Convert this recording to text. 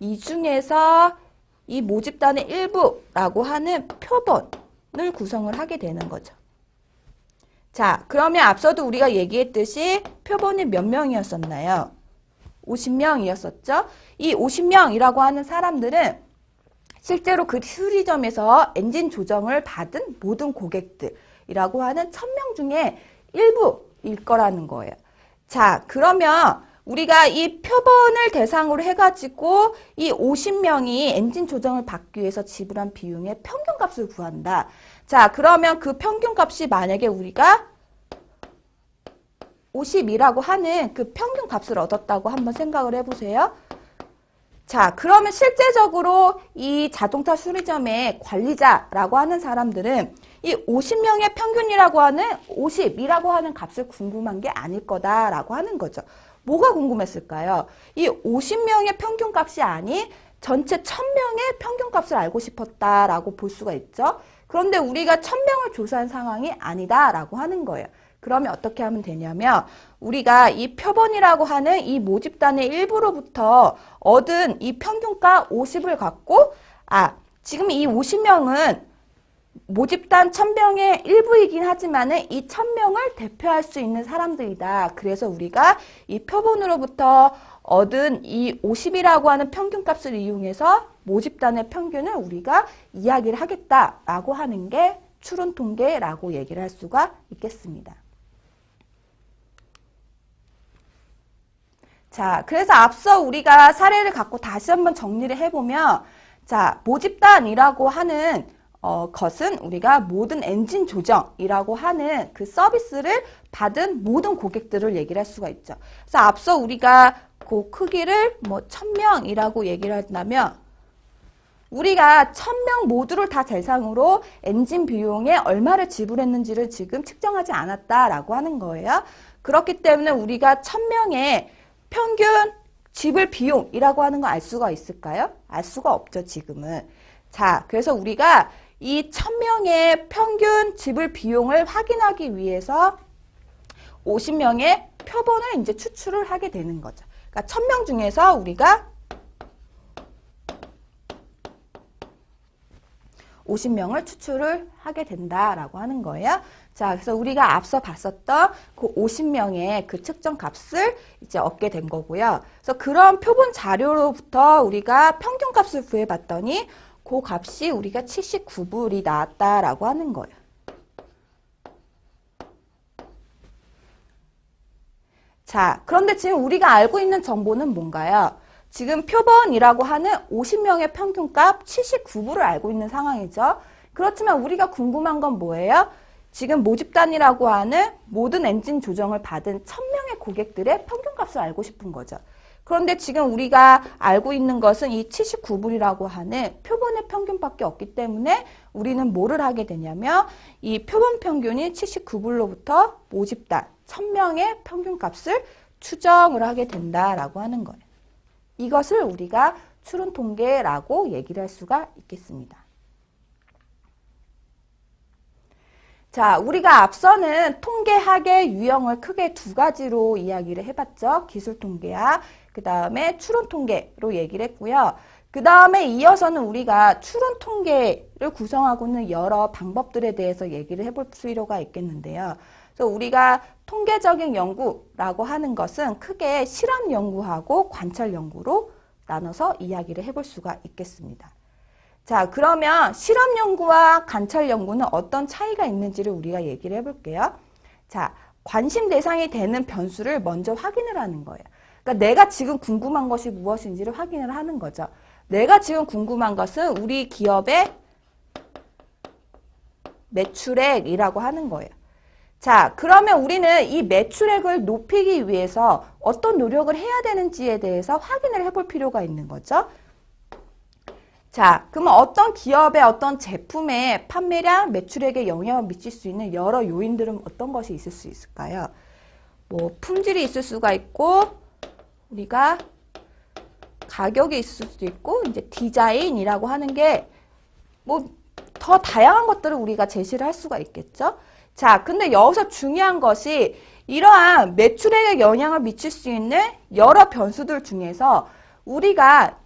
이 중에서 이 모집단의 일부라고 하는 표본을 구성을 하게 되는 거죠. 자, 그러면 앞서도 우리가 얘기했듯이 표본이 몇 명이었었나요? 50명이었었죠? 이 50명이라고 하는 사람들은 실제로 그 수리점에서 엔진 조정을 받은 모든 고객들이라고 하는 1000명 중에 일부일 거라는 거예요. 자, 그러면 우리가 이 표본을 대상으로 해가지고 이 50명이 엔진 조정을 받기 위해서 지불한 비용의 평균값을 구한다. 자, 그러면 그 평균값이 만약에 우리가 50이라고 하는 그 평균값을 얻었다고 한번 생각을 해보세요. 자, 그러면 실제적으로 이 자동차 수리점의 관리자라고 하는 사람들은 이 50명의 평균이라고 하는 50이라고 하는 값을 궁금한 게 아닐 거다라고 하는 거죠. 뭐가 궁금했을까요? 이 50명의 평균값이 아닌 전체 1000명의 평균값을 알고 싶었다라고 볼 수가 있죠. 그런데 우리가 1000명을 조사한 상황이 아니다라고 하는 거예요. 그러면 어떻게 하면 되냐면 우리가 이 표본이라고 하는 이 모집단의 일부로부터 얻은 이 평균가 50을 갖고 지금 이 50명은 모집단 1000명의 일부이긴 하지만은 이 1000명을 대표할 수 있는 사람들이다. 그래서 우리가 이 표본으로부터 얻은 이 50이라고 하는 평균값을 이용해서 모집단의 평균을 우리가 이야기를 하겠다라고 하는 게 추론 통계라고 얘기를 할 수가 있겠습니다. 자, 그래서 앞서 우리가 사례를 갖고 다시 한번 정리를 해보면, 자, 모집단이라고 하는 것은 우리가 모든 엔진 조정이라고 하는 그 서비스를 받은 모든 고객들을 얘기를 할 수가 있죠. 그래서 앞서 우리가 그 크기를 1000명이라고 얘기를 한다면, 우리가 1000명 모두를 다 대상으로 엔진 비용에 얼마를 지불했는지를 지금 측정하지 않았다라고 하는 거예요. 그렇기 때문에 우리가 1000명의 평균 지불 비용이라고 하는 거 알 수가 있을까요? 알 수가 없죠, 지금은. 자, 그래서 우리가 이 1000명의 평균 지불 비용을 확인하기 위해서 50명의 표본을 이제 추출을 하게 되는 거죠. 그러니까 1000명 중에서 우리가 50명을 추출을 하게 된다라고 하는 거예요. 자, 그래서 우리가 앞서 봤었던 그 50명의 그 측정 값을 이제 얻게 된 거고요. 그래서 그런 표본 자료로부터 우리가 평균 값을 구해봤더니 그 값이 우리가 79불이 나왔다라고 하는 거예요. 자, 그런데 지금 우리가 알고 있는 정보는 뭔가요? 지금 표본이라고 하는 50명의 평균값 79불을 알고 있는 상황이죠. 그렇지만 우리가 궁금한 건 뭐예요? 지금 모집단이라고 하는 모든 엔진 조정을 받은 1000명의 고객들의 평균값을 알고 싶은 거죠. 그런데 지금 우리가 알고 있는 것은 이 79불이라고 하는 표본의 평균밖에 없기 때문에 우리는 뭐를 하게 되냐면 이 표본 평균이 79불로부터 모집단 1000명의 평균값을 추정을 하게 된다라고 하는 거예요. 이것을 우리가 추론 통계라고 얘기를 할 수가 있겠습니다. 자, 우리가 앞서는 통계학의 유형을 크게 두 가지로 이야기를 해봤죠. 기술 통계학, 그 다음에 추론 통계로 얘기를 했고요. 그 다음에 이어서는 우리가 추론 통계를 구성하고 있는 여러 방법들에 대해서 얘기를 해볼 필요가 있겠는데요. 그래서 우리가 통계적인 연구라고 하는 것은 크게 실험 연구하고 관찰 연구로 나눠서 이야기를 해볼 수가 있겠습니다. 자, 그러면 실험 연구와 관찰 연구는 어떤 차이가 있는지를 우리가 얘기를 해볼게요. 자, 관심 대상이 되는 변수를 먼저 확인을 하는 거예요. 그러니까 내가 지금 궁금한 것이 무엇인지를 확인을 하는 거죠. 내가 지금 궁금한 것은 우리 기업의 매출액이라고 하는 거예요. 자, 그러면 우리는 이 매출액을 높이기 위해서 어떤 노력을 해야 되는지에 대해서 확인을 해볼 필요가 있는 거죠. 자, 그러면 어떤 기업의 어떤 제품의 판매량, 매출액에 영향을 미칠 수 있는 여러 요인들은 어떤 것이 있을 수 있을까요? 뭐 품질이 있을 수가 있고, 우리가 가격이 있을 수도 있고, 이제 디자인이라고 하는 게 뭐 더 다양한 것들을 우리가 제시를 할 수가 있겠죠. 자, 근데 여기서 중요한 것이 이러한 매출액에 영향을 미칠 수 있는 여러 변수들 중에서 우리가